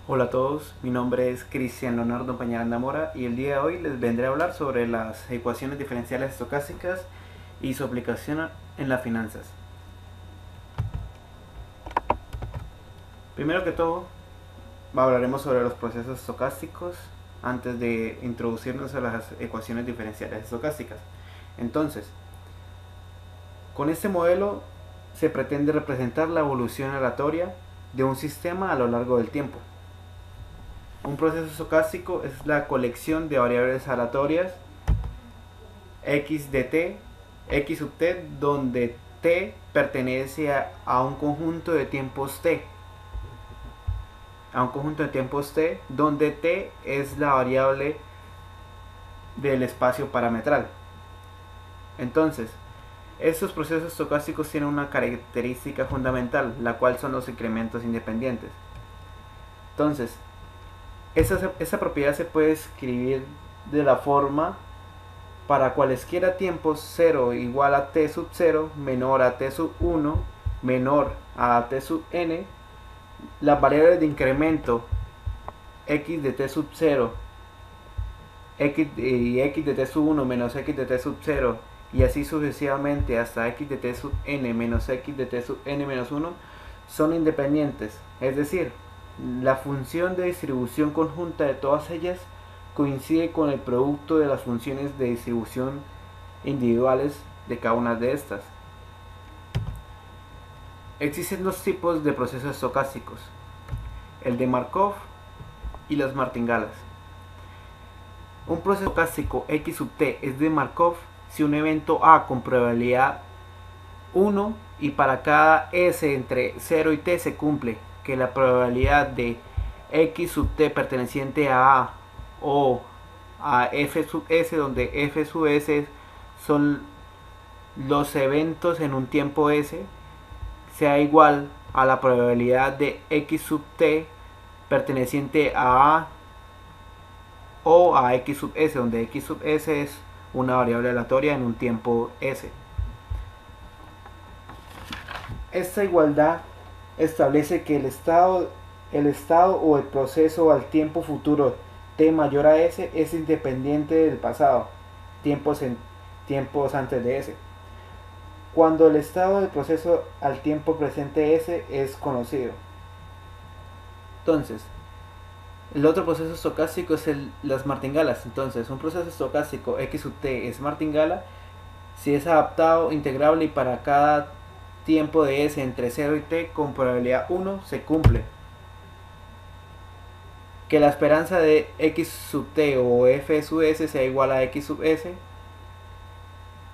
Hola a todos, mi nombre es Cristian Leonardo Pañaranda Mora y el día de hoy les vendré a hablar sobre las ecuaciones diferenciales estocásticas y su aplicación en las finanzas. Primero que todo, hablaremos sobre los procesos estocásticos antes de introducirnos a las ecuaciones diferenciales estocásticas. Entonces, con este modelo se pretende representar la evolución aleatoria de un sistema a lo largo del tiempo. Un proceso estocástico es la colección de variables aleatorias x de t, x sub t, donde t pertenece a un conjunto de tiempos t, donde t es la variable del espacio parametral. Entonces, estos procesos estocásticos tienen una característica fundamental, la cual son los incrementos independientes. Entonces, esa propiedad se puede escribir de la forma: para cualesquiera tiempos 0 igual a t sub 0 menor a t sub 1 menor a t sub n, las variables de incremento x de t sub 0 y x de t sub 1 menos x de t sub 0 y así sucesivamente hasta x de t sub n menos x de t sub n menos 1 son independientes, es decir, la función de distribución conjunta de todas ellas coincide con el producto de las funciones de distribución individuales de cada una de estas. Existen dos tipos de procesos estocásticos: el de Markov y las martingalas. Un proceso estocástico x sub t es de Markov si un evento A con probabilidad 1 y para cada s entre 0 y t se cumple, que la probabilidad de x sub t perteneciente a o a f sub s, donde f sub s son los eventos en un tiempo s, sea igual a la probabilidad de x sub t perteneciente a o a x sub s, donde x sub s es una variable aleatoria en un tiempo s. Esta igualdad establece que el estado o el proceso al tiempo futuro t mayor a s es independiente del pasado, tiempos antes de s, cuando el estado del proceso al tiempo presente s es conocido. Entonces, el otro proceso estocástico es las martingalas. Entonces, un proceso estocástico x sub t es martingala si es adaptado, integrable y para cada tiempo de s entre 0 y t con probabilidad 1 se cumple. Que la esperanza de x sub t o f sub s sea igual a x sub s.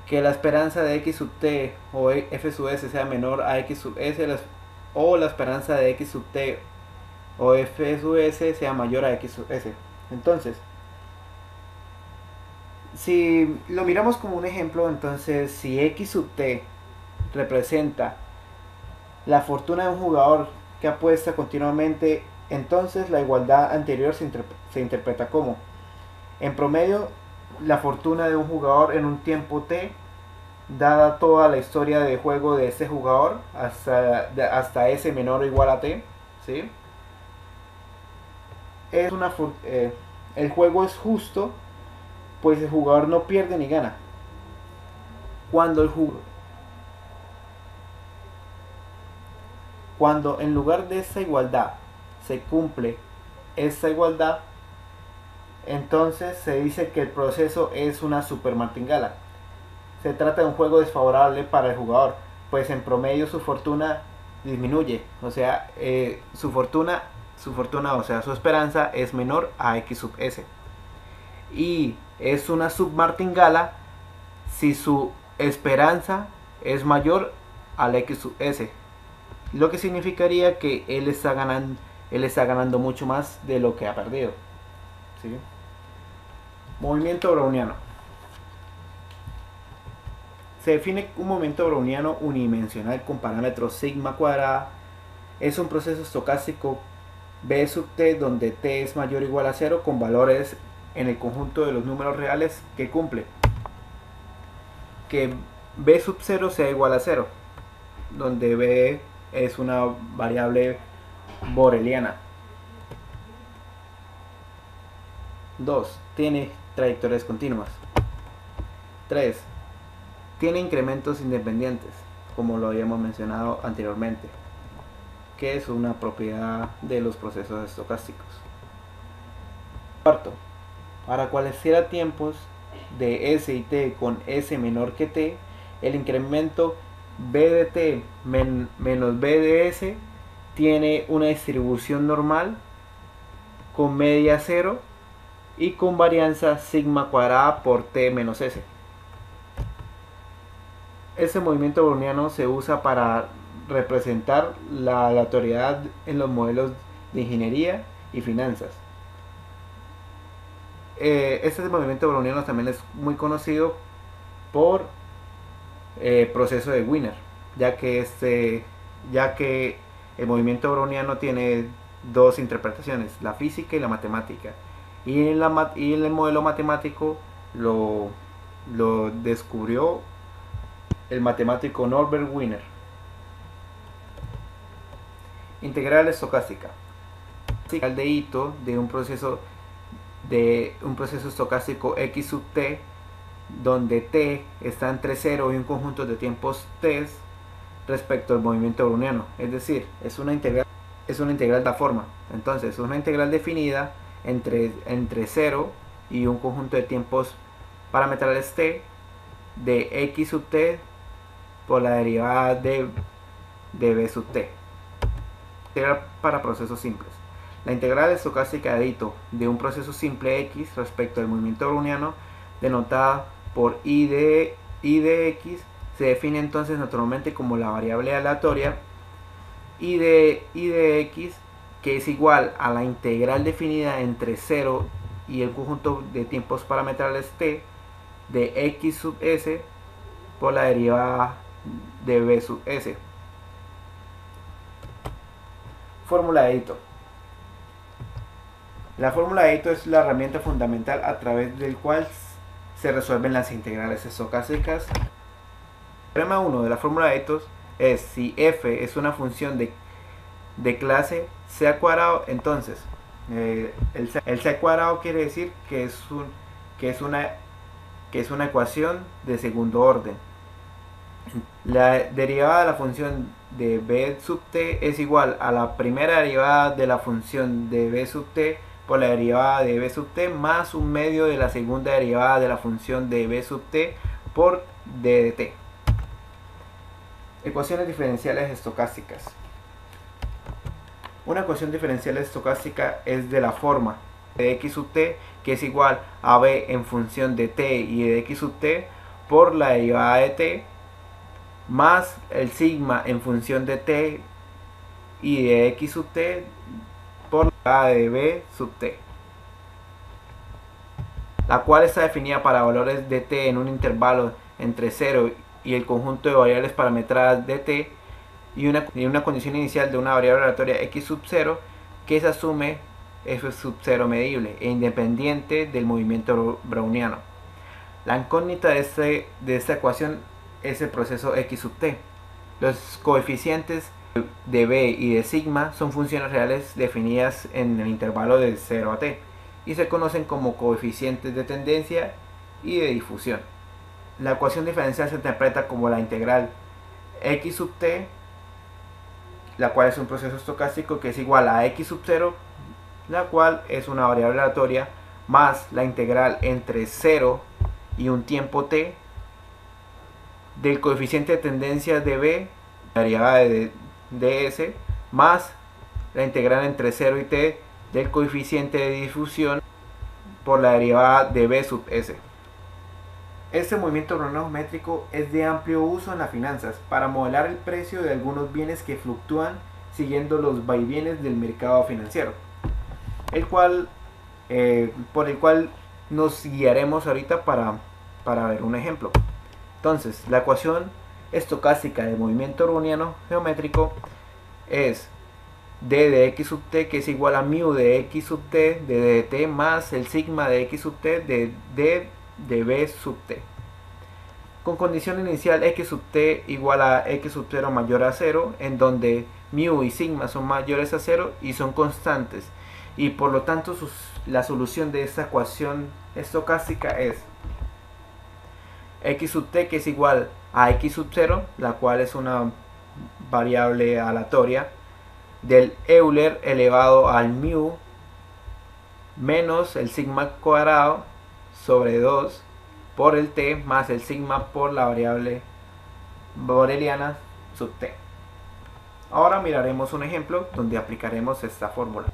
Que la esperanza de x sub t o f sub s sea menor a x sub s, o la esperanza de x sub t o f sub s sea mayor a x sub s. Entonces, si lo miramos como un ejemplo, entonces si x sub t representa la fortuna de un jugador que apuesta continuamente, entonces la igualdad anterior se interpreta como: en promedio, la fortuna de un jugador en un tiempo t, dada toda la historia de juego de ese jugador hasta s menor o igual a t, ¿sí? El juego es justo, pues el jugador no pierde ni gana. Cuando en lugar de esta igualdad se cumple esta igualdad, entonces se dice que el proceso es una super martingala. Se trata de un juego desfavorable para el jugador, pues en promedio su fortuna disminuye, o sea, o sea, su esperanza es menor a x sub s. Y es una submartingala si su esperanza es mayor al x sub s, lo que significaría que él está ganando mucho más de lo que ha perdido, ¿sí? Movimiento browniano. Se define un movimiento browniano unidimensional con parámetros sigma cuadrada. Es un proceso estocástico b sub t donde t es mayor o igual a 0 con valores en el conjunto de los números reales que cumple. Que b sub 0 sea igual a 0, donde b es una variable boreliana. 2. Tiene trayectorias continuas. 3. Tiene incrementos independientes, como lo habíamos mencionado anteriormente, que es una propiedad de los procesos estocásticos. Cuarto, para cualesquiera tiempos de S y T con S menor que T, el incremento B de T menos B de S tiene una distribución normal con media 0 y con varianza sigma cuadrada por T menos S. Ese movimiento browniano se usa para representar la aleatoriedad en los modelos de ingeniería y finanzas. Este movimiento browniano también es muy conocido por proceso de Wiener, ya que el movimiento browniano tiene dos interpretaciones, la física y la matemática, y en el modelo matemático lo descubrió el matemático Norbert Wiener. Integral estocástica. Integral de Ito de un proceso estocástico x sub t, donde t está entre 0 y un conjunto de tiempos t respecto al movimiento browniano. Es decir, es una integral de la forma. Entonces, es una integral definida entre 0 y un conjunto de tiempos parametrales t de x sub t por la derivada de b sub t. Integral para procesos simples. La integral estocástica de Ito de un proceso simple x respecto al movimiento browniano, denotada por I de x, se define entonces naturalmente como la variable aleatoria I de x, que es igual a la integral definida entre 0 y el conjunto de tiempos parametrales t de x sub s por la derivada de b sub s. Fórmula de Ito. La fórmula de Ito es la herramienta fundamental a través del cual se resuelven las integrales estocásticas. El teorema 1 de la fórmula de Ito es: si f es una función de clase c al cuadrado, entonces el c al cuadrado quiere decir que es una ecuación de segundo orden. La derivada de la función de b sub t es igual a la primera derivada de la función de b sub t por la derivada de b sub t más un medio de la segunda derivada de la función de b sub t por d de t. Ecuaciones diferenciales estocásticas. Una ecuación diferencial estocástica es de la forma de x sub t, que es igual a b en función de t y de x sub t por la derivada de t, más el sigma en función de t y de x sub t por la derivada de b sub t, la cual está definida para valores de t en un intervalo entre 0 y el conjunto de variables parametradas de t, y una condición inicial de una variable aleatoria x sub 0 que se asume f sub 0 medible e independiente del movimiento browniano. La incógnita de esta ecuación es el proceso x sub t. Los coeficientes de b y de sigma son funciones reales definidas en el intervalo de 0 a t y se conocen como coeficientes de tendencia y de difusión. La ecuación diferencial se interpreta como la integral x sub t, la cual es un proceso estocástico, que es igual a x sub 0, la cual es una variable aleatoria, más la integral entre 0 y un tiempo t del coeficiente de tendencia de b, la derivada de ds, más la integral entre 0 y t del coeficiente de difusión por la derivada de b sub s. Este movimiento browniano geométrico es de amplio uso en las finanzas para modelar el precio de algunos bienes que fluctúan siguiendo los vaivienes del mercado financiero, por el cual nos guiaremos ahorita para ver un ejemplo. Entonces, la ecuación estocástica del movimiento browniano geométrico es d de x sub t, que es igual a mu de x sub t de d de t más el sigma de x sub t de d de b sub t, con condición inicial x sub t igual a x sub 0 mayor a 0, en donde mu y sigma son mayores a 0 y son constantes, y por lo tanto la solución de esta ecuación estocástica es x sub t, que es igual a x sub 0, la cual es una variable aleatoria, del Euler elevado al mu menos el sigma cuadrado sobre 2 por el t más el sigma por la variable boreliana sub t. Ahora miraremos un ejemplo donde aplicaremos esta fórmula,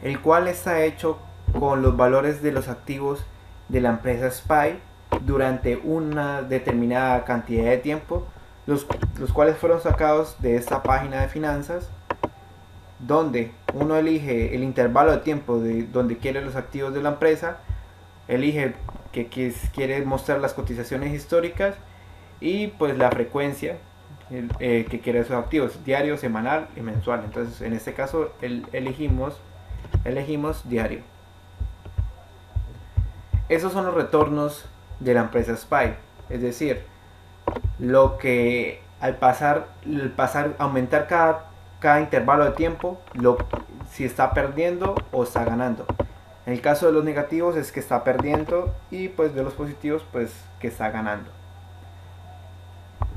el cual está hecho con los valores de los activos de la empresa SPY durante una determinada cantidad de tiempo, los cuales fueron sacados de esta página de finanzas, donde uno elige el intervalo de tiempo de donde quiere los activos de la empresa, elige que quiere mostrar las cotizaciones históricas y pues la frecuencia que quiere esos activos, diario, semanal y mensual. Entonces en este caso elegimos diario. Esos son los retornos de la empresa SPY, es decir, lo que al aumentar cada intervalo de tiempo, si está perdiendo o está ganando. En el caso de los negativos es que está perdiendo, y pues de los positivos pues que está ganando.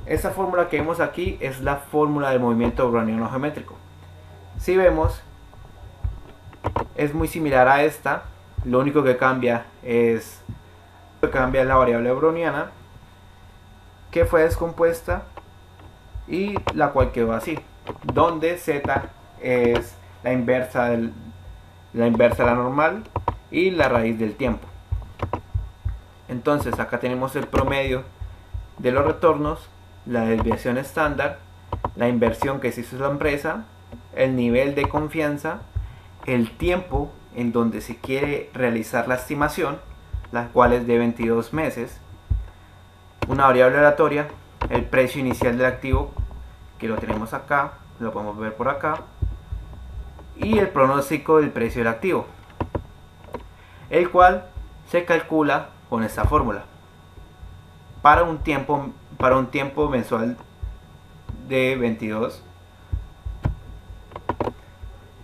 Esta fórmula que vemos aquí es la fórmula del movimiento browniano geométrico. Si vemos, es muy similar a esta, lo único que cambia es la variable browniana, que fue descompuesta y la cual quedó así, donde z es la inversa de la normal y la raíz del tiempo. Entonces acá tenemos el promedio de los retornos, la desviación estándar, la inversión que se hizo la empresa, el nivel de confianza, el tiempo en donde se quiere realizar la estimación, la cual es de 22 meses, una variable aleatoria, el precio inicial del activo, que lo tenemos acá, lo podemos ver por acá, y el pronóstico del precio del activo, el cual se calcula con esta fórmula para un tiempo mensual de 22,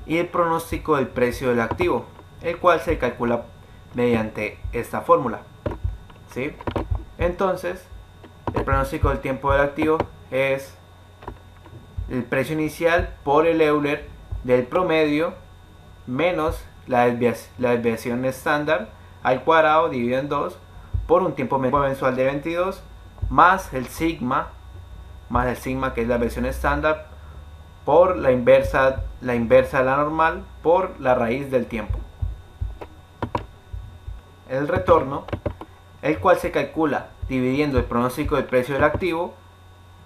y el pronóstico del precio del activo, el cual se calcula mediante esta fórmula, ¿sí? Entonces el pronóstico del tiempo del activo es el precio inicial por el Euler del promedio menos la desviación estándar al cuadrado dividido en 2 por un tiempo mensual de 22 más el sigma que es la desviación estándar por la inversa de la normal por la raíz del tiempo. El retorno, el cual se calcula dividiendo el pronóstico del precio del activo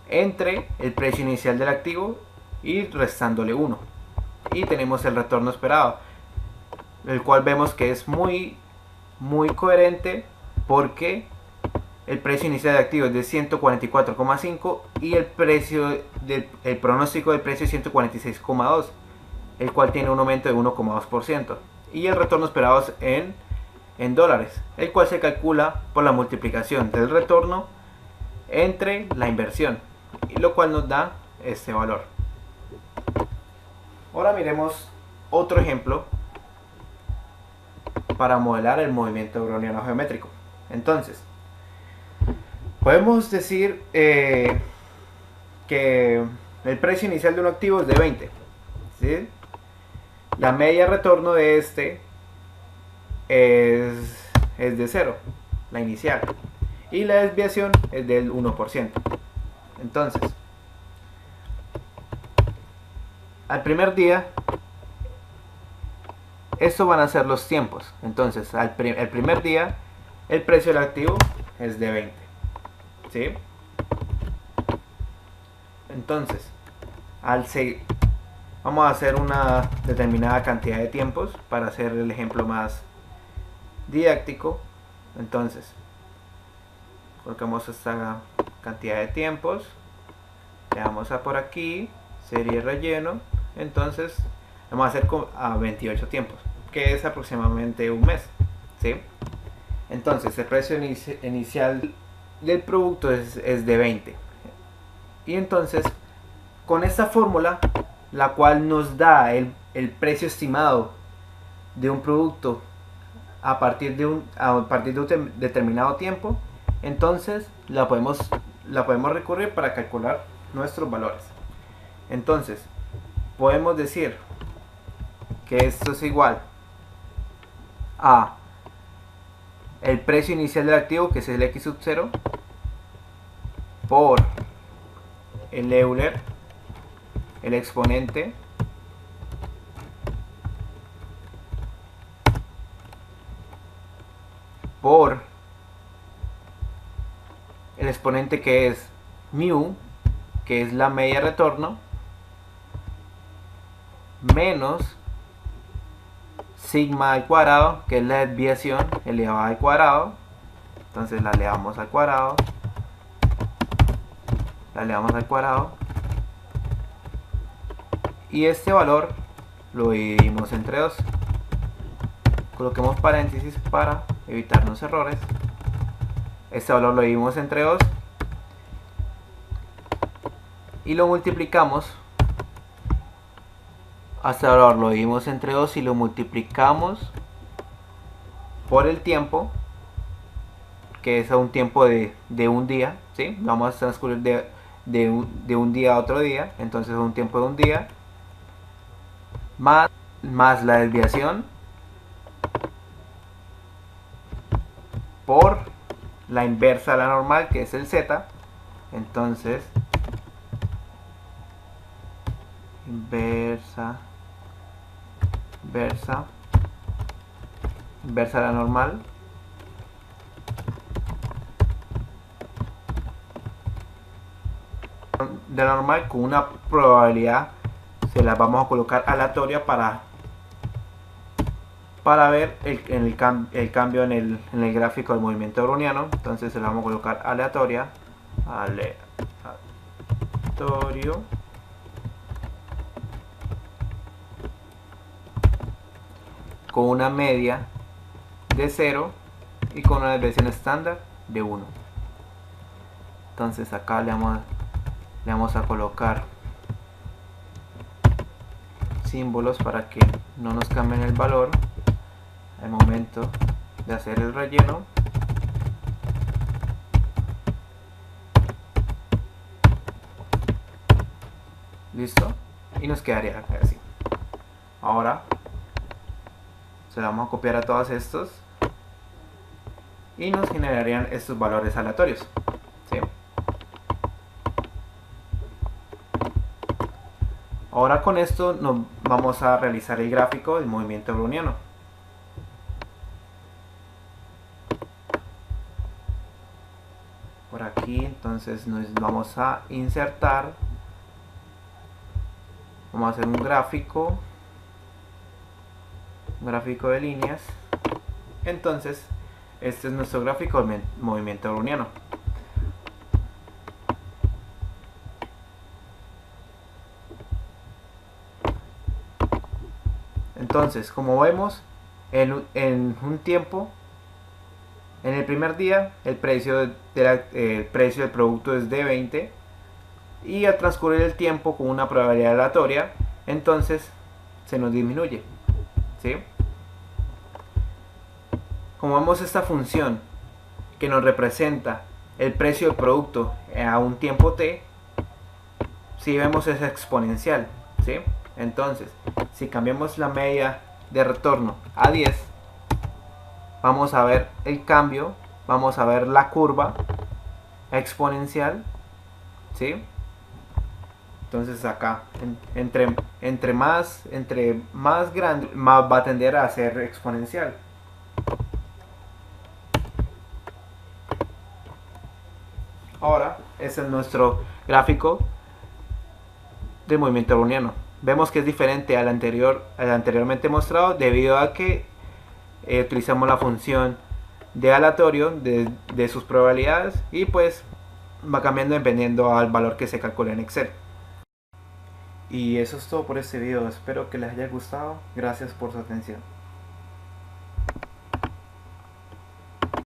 entre el precio inicial del activo y restándole 1, y tenemos el retorno esperado, el cual vemos que es muy coherente, porque el precio inicial del activo es de 144,5 y el pronóstico del precio es 146,2, el cual tiene un aumento de 1,2%, y el retorno esperado es en dólares, el cual se calcula por la multiplicación del retorno entre la inversión, y lo cual nos da este valor. Ahora miremos otro ejemplo para modelar el movimiento browniano geométrico. Entonces podemos decir que el precio inicial de un activo es de 20, ¿sí? La media de retorno de este es de 0, la inicial, y la desviación es del 1%. Entonces, al primer día, estos van a ser los tiempos. Entonces, el primer día, el precio del activo es de 20, ¿sí? Entonces, vamos a hacer una determinada cantidad de tiempos para hacer el ejemplo más didáctico. Entonces colocamos esta cantidad de tiempos, le damos a por aquí serie relleno, entonces vamos a hacer a 28 tiempos, que es aproximadamente un mes, ¿sí? Entonces el precio inicial del producto es de 20, y entonces con esta fórmula, la cual nos da el precio estimado de un producto a partir de un determinado tiempo, entonces la podemos recurrir para calcular nuestros valores. Entonces podemos decir que esto es igual a el precio inicial del activo, que es el X sub 0, por el Euler, el exponente, por el exponente que es mu, que es la media de retorno, menos sigma al cuadrado, que es la desviación elevada al cuadrado. Entonces la elevamos al cuadrado, y este valor lo dividimos entre 2. Coloquemos paréntesis para evitarnos errores. Este valor lo dividimos entre 2 y lo multiplicamos. Hasta ahora lo dividimos entre 2 y lo multiplicamos por el tiempo, que es a un tiempo de un día, ¿sí? Vamos a transcurrir de un día a otro día, entonces es un tiempo de un día, más la desviación por la inversa de la normal, que es el z. Entonces inversa de la normal con una probabilidad, se la vamos a colocar aleatoria para ver el cambio en el gráfico del movimiento browniano. Entonces se la vamos a colocar aleatorio con una media de 0 y con una desviación estándar de 1. Entonces acá le vamos a colocar símbolos para que no nos cambien el valor al momento de hacer el relleno. Listo, y nos quedaría así. Ahora se la vamos a copiar a todos estos y nos generarían estos valores aleatorios, ¿sí? Ahora con esto nos vamos a realizar el gráfico del movimiento browniano. Por aquí entonces nos vamos a insertar, vamos a hacer un gráfico de líneas. Entonces este es nuestro gráfico del movimiento browniano. Entonces, como vemos, en un tiempo, en el primer día el precio del producto es de 20, y al transcurrir el tiempo con una probabilidad aleatoria, entonces se nos disminuye, ¿sí? Como vemos, esta función que nos representa el precio del producto a un tiempo t, si vemos, es exponencial, ¿sí? Entonces, si cambiamos la media de retorno a 10, vamos a ver el cambio, vamos a ver la curva exponencial, ¿sí? Entonces acá, entre más grande, más va a tender a ser exponencial. Ahora, ese es nuestro gráfico de movimiento browniano. Vemos que es diferente al anteriormente mostrado, debido a que utilizamos la función de aleatorio de sus probabilidades, y pues va cambiando dependiendo al valor que se calcula en Excel. Y eso es todo por este video, espero que les haya gustado, gracias por su atención.